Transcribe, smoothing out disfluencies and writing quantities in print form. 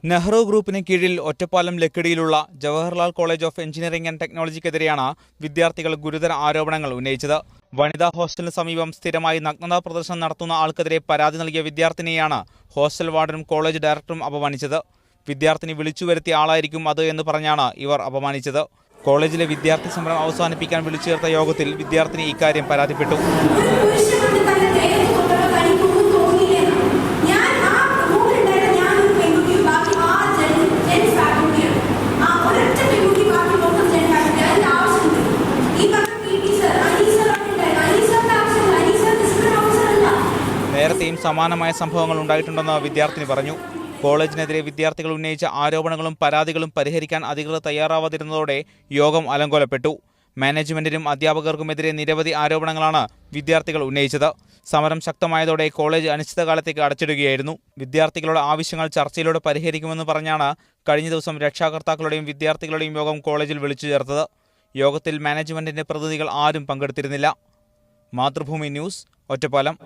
നെഹ്റു ഗ്രൂപ്പിന് കീഴിൽ ഒറ്റപ്പാലം ലക്കിടിയിലുള്ള Jawaharlal college of engineering and ടെക്നോളജിക്കെതിരെയാണ് വിദ്യാർത്ഥികൾ ഗുരുതര ആരോപണങ്ങൾ ഉന്നയിച്ചത്. വനിതാ ഹോസ്റ്റലിന് സമീപം സ്ഥിരമായി നഗ്നതാ പ്രദർശനം നടത്തുന്ന ആൾക്കെതിരെ പരാതി നൽകിയ വിദ്യാർത്ഥിനിയെയാണ് ഹോസ്റ്റൽ വാർഡനും കോളേജ് ഡയറക്ടറും അപമാനിച്ചത്. വിദ്യാർത്ഥിനി വിളിച്ചുവരുത്തിയ ആളായിരിക്കും അത് എന്ന് പറഞ്ഞാണ് ഇവർ അപമാനിച്ചത്. കോളേജിലെ വിദ്യാർത്ഥി സമരം അവസാനിപ്പിക്കാൻ വിളിച്ചു ചേർത്ത യോഗത്തിൽ വിദ്യാർത്ഥിനി ഇക്കാര്യം പരാതിപ്പെട്ടു. നേരത്തെയും സമാനമായ സംഭവങ്ങൾ ഉണ്ടായിട്ടുണ്ടെന്ന് വിദ്യാർത്ഥിനി പറഞ്ഞു. കോളേജിനെതിരെ വിദ്യാർത്ഥികൾ ഉന്നയിച്ച ആരോപണങ്ങളും പരാതികളും പരിഹരിക്കാൻ അധികൃതർ തയ്യാറാവാതിരുന്നതോടെ യോഗം അലങ്കോലപ്പെട്ടു. മാനേജ്മെന്റിനും അധ്യാപകർക്കുമെതിരെ നിരവധി ആരോപണങ്ങളാണ് വിദ്യാർത്ഥികൾ ഉന്നയിച്ചത്. സമരം ശക്തമായതോടെ കോളേജ് അനിശ്ചിതകാലത്തേക്ക് അടച്ചിടുകയായിരുന്നു. വിദ്യാർത്ഥികളുടെ ആവശ്യങ്ങൾ ചർച്ചയിലൂടെ പരിഹരിക്കുമെന്ന് പറഞ്ഞാണ് കഴിഞ്ഞ ദിവസം രക്ഷാകർത്താക്കളുടെയും വിദ്യാർത്ഥികളുടെയും യോഗം കോളേജിൽ വിളിച്ചു ചേർത്തത്. യോഗത്തിൽ മാനേജ്മെന്റിന്റെ പ്രതിനിധികൾ ആരും പങ്കെടുത്തിരുന്നില്ല. മാതൃഭൂമി ന്യൂസ്, ഒറ്റപ്പാലം.